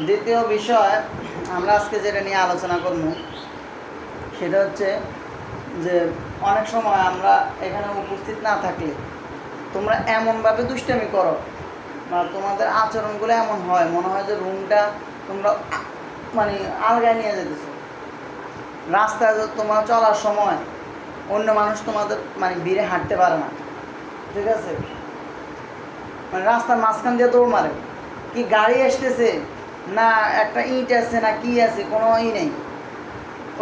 দ্বিতীয় বিষয় আমরা আজকে যেটা নিয়ে আলোচনা করব সেটা হচ্ছে যে অনেক সময় আমরা এখানে উপস্থিত না থাকলে তোমরা এমনভাবে দুষ্টামি করো বা তোমাদের আচরণগুলো এমন হয়, মনে হয় যে রুমটা তোমরা মানে আলগায় নিয়ে যেতেছো। রাস্তায় তোমার চলার সময় অন্য মানুষ তোমাদের মানে ভিড়ে হাঁটতে পারে না, ঠিক আছে? মানে রাস্তার মাঝখান দিয়ে দৌড় মারে, কি গাড়ি আসতেছে না একটা ইট আছে না কি আছে, কোনো নেই।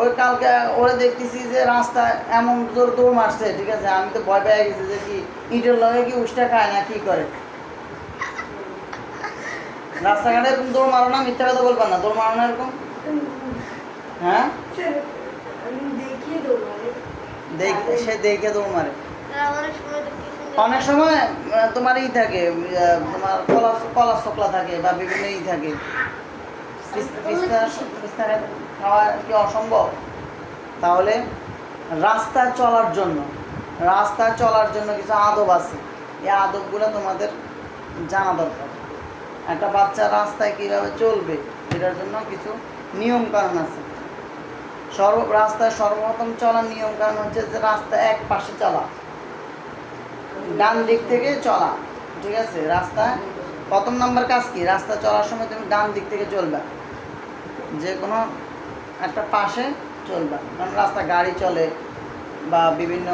ওই কালকে ওরা দেখতেছি যে রাস্তায় এমন জোর দৌড় মারছে, ঠিক আছে? আমি তো ভয় পেয়ে গেছি যে কি ইটের লগে কি উষ্টা খায় না কি করে। রাস্তাঘাটে এরকম দৌড় মারো না, মিথ্যা কথা বলবেন না, দৌড় মারো না এরকম। হ্যাঁ, সে দেখে দৌড় মারে। অনেক সময় তোমার থাকে, তোমার কলা চকলা থাকে বা বিভিন্ন থাকে, খাওয়া কি অসম্ভব? তাহলে রাস্তায় চলার জন্য কিছু আদব আছে, এই আদবগুলো তোমাদের জানা দরকার। একটা বাচ্চা রাস্তায় কীভাবে চলবে এটার জন্য কিছু নিয়ম কানুন আছে। রাস্তায় সর্বপ্রথম চলার নিয়ম কানুন হচ্ছে যে রাস্তা এক পাশে চলা, ডান দিক থেকে চলা, ঠিক আছে? রাস্তায় প্রথম নম্বর কাজ কি, রাস্তা চলার সময় তুমি ডান দিক থেকে চলবা, যে কোনো একটা পাশে চলবা, কারণ রাস্তা গাড়ি চলে বা বিভিন্ন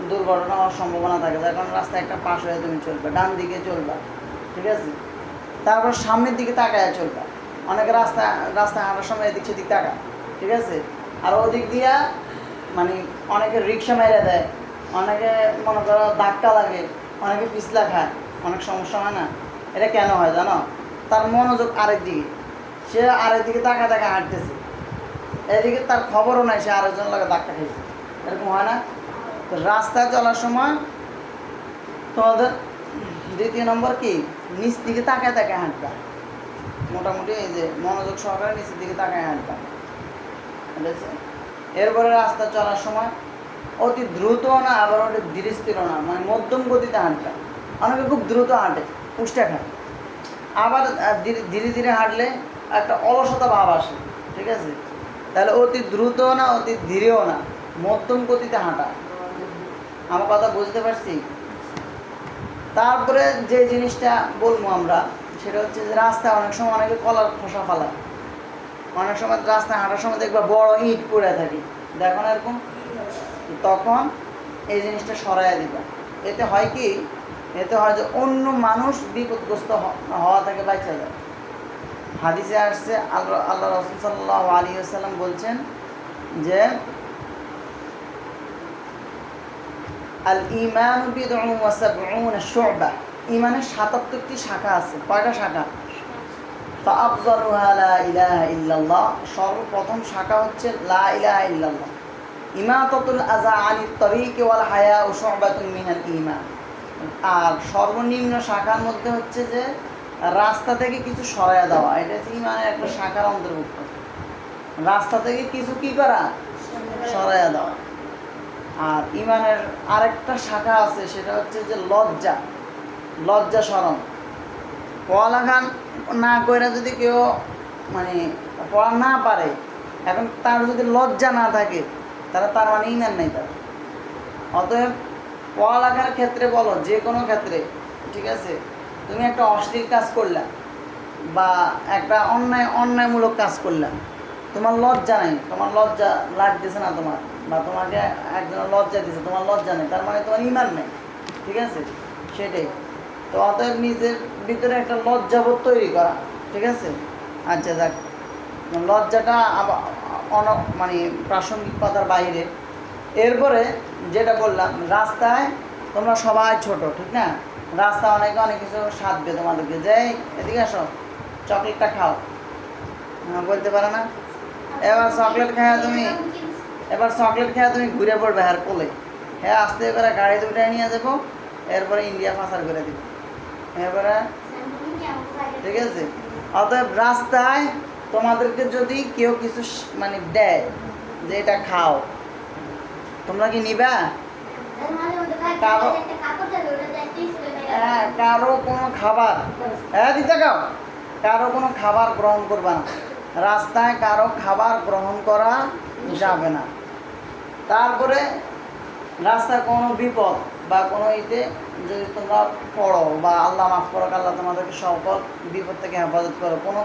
দুর্ঘটনা হওয়ার সম্ভাবনা থাকে, যার কারণে রাস্তায় একটা পাশ হয়ে তুমি চলবা, ডান দিকে চলবা, ঠিক আছে? তারপর সামনের দিকে তাকায় চলবা। অনেকে রাস্তায় হাঁটার সময় এদিক সেদিক তাকায়, ঠিক আছে? আর ওদিক দিয়া মানে অনেকে রিক্সা মেরে দেয়, অনেকে মনে করো ধাক্কা লাগে, অনেকে পিছলা খায়, অনেক সমস্যা হয় না? এটা কেন হয় জানো? তার মনোযোগ আরেক দিকে, সে আরেক দিকে তাকা হাঁটতেছে, এদিকে তার খবরও নাই সে আরেকজন লাগে ধাক্কা খেয়েছে, এরকম হয় না? তো রাস্তায় চলার সময় তোমাদের দ্বিতীয় নম্বর কি, নিচ দিকে তাকায় হাঁটবা, মোটামুটি এই যে মনোযোগ সহকারে নিচের দিকে তাকায় হাঁটবা, ঠিক আছে? এরপরে রাস্তা চলার সময় অতি দ্রুতও না আবার অতি ধীরে স্থিরও না, মানে মধ্যম গতিতে হাঁটবা। অনেকে খুব দ্রুত হাঁটে, উষ্টা খায়, আবার ধীরে ধীরে হাঁটলে একটা অলসতা ভাব আসে, ঠিক আছে? তাহলে অতি দ্রুতও না অতি ধীরেও না, মধ্যম গতিতে হাঁটা। আমার কথা বুঝতে পারছি? তারপরে যে জিনিসটা বলবো আমরা সেটা হচ্ছে যে রাস্তায় অনেক সময় অনেকে কলার খোসা ফালায়, অনেক সময় রাস্তায় হাঁটার সময় দেখবা বড় ইট পড়ে থাকে, দেখো না এরকম? তখন এই জিনিসটা সরাইয়া দিবা। এতে হয় কি, এতে হয় যে অন্য মানুষ বিপদগ্রস্ত হওয়া থেকে বাঁচা যায়। হাদিসে আসছে আল্লাহ রাসূল সাল্লাল্লাহু আলাইহি ওয়াসাল্লাম বলছেন যে আল ঈমানু বিদউন ওয়া সাবউনা শু'বা, ঈমানের ৭৭টি শাখা আছে। কয়টা শাখা? ফাআফযালুহা লা ইলাহা ইল্লাল্লাহ, সর্বপ্রথম শাখা হচ্ছে লা ইলাহা ইল্লাল্লাহ। ইমাতাতুল আযা আনিত তরিকি ওয়াল হায়াউ শু'বাতুন মিনাল ঈমান। আর সর্বনিম্ন শাখার মধ্যে হচ্ছে যে রাস্তা থেকে কিছু সরাইয়া দেওয়া, এটা হচ্ছে ঈমানের একটা শাখার অন্তর্ভুক্ত। রাস্তা থেকে কিছু কি করা? সরাইয়া দেওয়া। আর ঈমানের আরেকটা শাখা আছে, সেটা হচ্ছে যে লজ্জা শরম। পড়ালেখা না করে যদি কেউ মানে পড়া না পারে, এখন তার যদি লজ্জা না থাকে তাহলে তার মানে ঈমান নেই তার। অতএব পড়ালেখার ক্ষেত্রে বলো, যে কোনো ক্ষেত্রে, ঠিক আছে? তুমি একটা অশ্লীল কাজ করলা বা একটা অন্যায়মূলক কাজ করলা, তোমার লজ্জা নেই, তোমার লজ্জা লাগতেছে না তোমার, বা তোমাকে একজন লজ্জা দিচ্ছে, তোমার লজ্জা নেই, তার মানে তোমার ঈমান নেই, ঠিক আছে? সেটাই তো। অতএব নিজের ভিতরে একটা লজ্জাবোধ তৈরি করা, ঠিক আছে? আচ্ছা, যাক, লজ্জাটা মানে প্রাসঙ্গিকতার বাইরে। এরপরে যেটা বললাম, রাস্তায় তোমরা সবাই ছোট, ঠিক না? রাস্তায় অনেক কিছু সাধবে তোমাদেরকে, যে এদিকে আসো চকলেটটা খাও, বলতে পারে না? এবার চকলেট খেয়ে তুমি ঘুরে পড়বে হ্যাঁ কোলে, হ্যাঁ আস্তে করে গাড়িতে উঠে নিয়ে যাবো, এরপরে ইন্ডিয়া পাচার করে দিব, এরপরে, ঠিক আছে? অতএব রাস্তায় তোমাদেরকে যদি কেউ কিছু মানে দেয় যে এটা খাও, তোমরা কি নিবা? কারো কোনো খাবার, হ্যাঁ দিতে খাও, কারো কোনো খাবার গ্রহণ করবে না, রাস্তায় কারো খাবার গ্রহণ করা যাবে না। তারপরে রাস্তায় কোনো বিপদ বা কোনো ইতে যদি তোমরা পড়ো বা আল্লাহ মাফ করো, আল্লাহ তোমাদেরকে সকল বিপদ থেকে হেফাজত করো, কোনো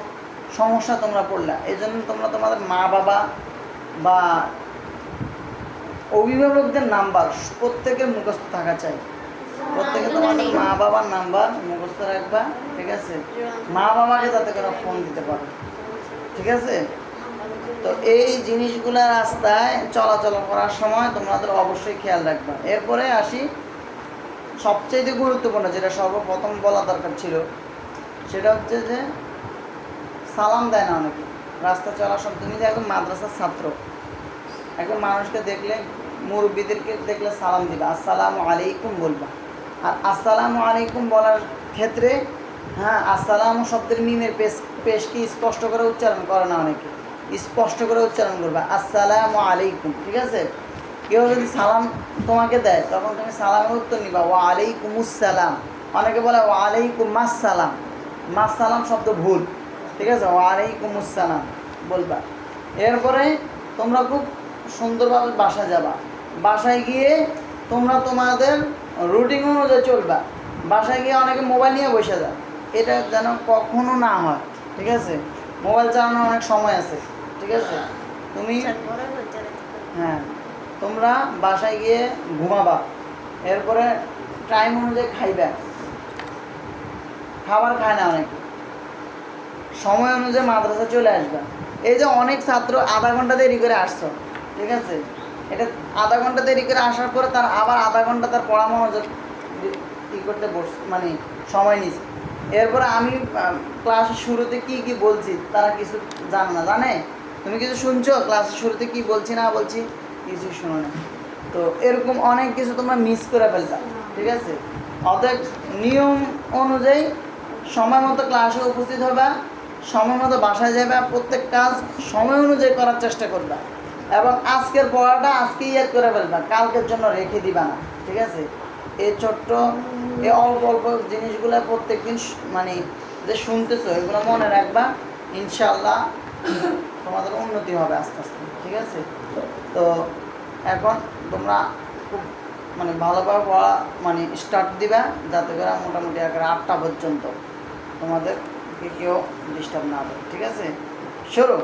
সমস্যা তোমরা পড়লা, এই জন্য তোমরা তোমাদের মা বাবা বা অভিভাবকদের নাম্বার প্রত্যেকের মুখস্থ থাকা চাই। প্রত্যেকে তোমাদের মা বাবার নাম্বার মুখস্থ রাখবা, ঠিক আছে? মা বাবাকে যাতে করে ফোন দিতে পারো, ঠিক আছে? তো এই জিনিসগুলো রাস্তায় চলাচল করার সময় তোমাদের অবশ্যই খেয়াল রাখবা। এরপরে আসি সবচেয়ে গুরুত্বপূর্ণ, যেটা সর্বপ্রথম বলা দরকার ছিল, সেটা হচ্ছে যে সালাম দেয় না অনেকে রাস্তা চলার সময়। তুমি যে একজন মাদ্রাসার ছাত্র, একজন মানুষকে দেখলে, মুরব্বীদেরকে দেখলে সালাম দিবা, আসসালামু আলাইকুম বলবা। আর আসসালামু আলাইকুম বলার ক্ষেত্রে হ্যাঁ, আসসালামু শব্দের মিমের পেশকে স্পষ্ট করে উচ্চারণ করে না অনেকে, স্পষ্ট করে উচ্চারণ করবা আসসালামু আলাইকুম, ঠিক আছে? কেউ যদি সালাম তোমাকে দেয় তখন তুমি সালামের উত্তর নিবা ওয়া আলাইকুমুসসালাম। অনেকে বলে ওয়া আলাইকুম মাসসালাম, মাসসালাম শব্দ ভুল, ঠিক আছে? ওয়া আলাইকুমুসসালাম বলবা। এরপরে তোমরা খুব সুন্দরভাবে বাসায় যাবা। বাসায় গিয়ে তোমরা তোমাদের রুটিন অনুযায়ী চলবা। বাসায় গিয়ে অনেকে মোবাইল নিয়ে বসে যায়, এটা যেন কখনো না হয়, ঠিক আছে? মোবাইল চালানোর অনেক সময় আছে, ঠিক আছে? তুমি হ্যাঁ, তোমরা বাসায় গিয়ে ঘুমাবা, এরপরে টাইম অনুযায়ী খাইবা। খাবার খায় না অনেকে, সময় অনুযায়ী মাদ্রাসা চলে আসবা। এই যে অনেক ছাত্র আধা ঘন্টা দেরি করে আসছো, ঠিক আছে? এটা আধা ঘন্টা দেরি করে আসার পরে তার আবার আধা ঘন্টা তার পড়া মনোযোগ ই করতে মানে সময় নিছে। এরপরে আমি ক্লাসের শুরুতে কি কি বলছি তারা কিছু জানে না। জানে তুমি কিছু শুনছো ক্লাসের শুরুতে কি বলছি না বলছি, কিছু শোনো না। তো এরকম অনেক কিছু তোমরা মিস করে ফেলতা, ঠিক আছে? অতএব নিয়ম অনুযায়ী সময় মতো ক্লাসে উপস্থিত হবা, সময় মতো বাসায় যাবে, প্রত্যেক কাজ সময় অনুযায়ী করার চেষ্টা করবা, এবং আজকের পড়াটা আজকে ইয়াদ করে ফেলবা, কালকের জন্য রেখে দিবা না, ঠিক আছে? এই ছোট্ট এই অল্প অল্প জিনিসগুলো প্রত্যেকদিন মানে যে শুনতেছো এগুলো মনে রাখবা, ইনশাআল্লাহ তোমাদের উন্নতি হবে আস্তে আস্তে, ঠিক আছে? তো এখন তোমরা খুব মানে ভালোভাবে পড়া মানে স্টার্ট দিবা, যাতে করে মোটামুটি 8টা পর্যন্ত তোমাদেরকে কেউ ডিস্টার্ব না হবে, ঠিক আছে? শুরু।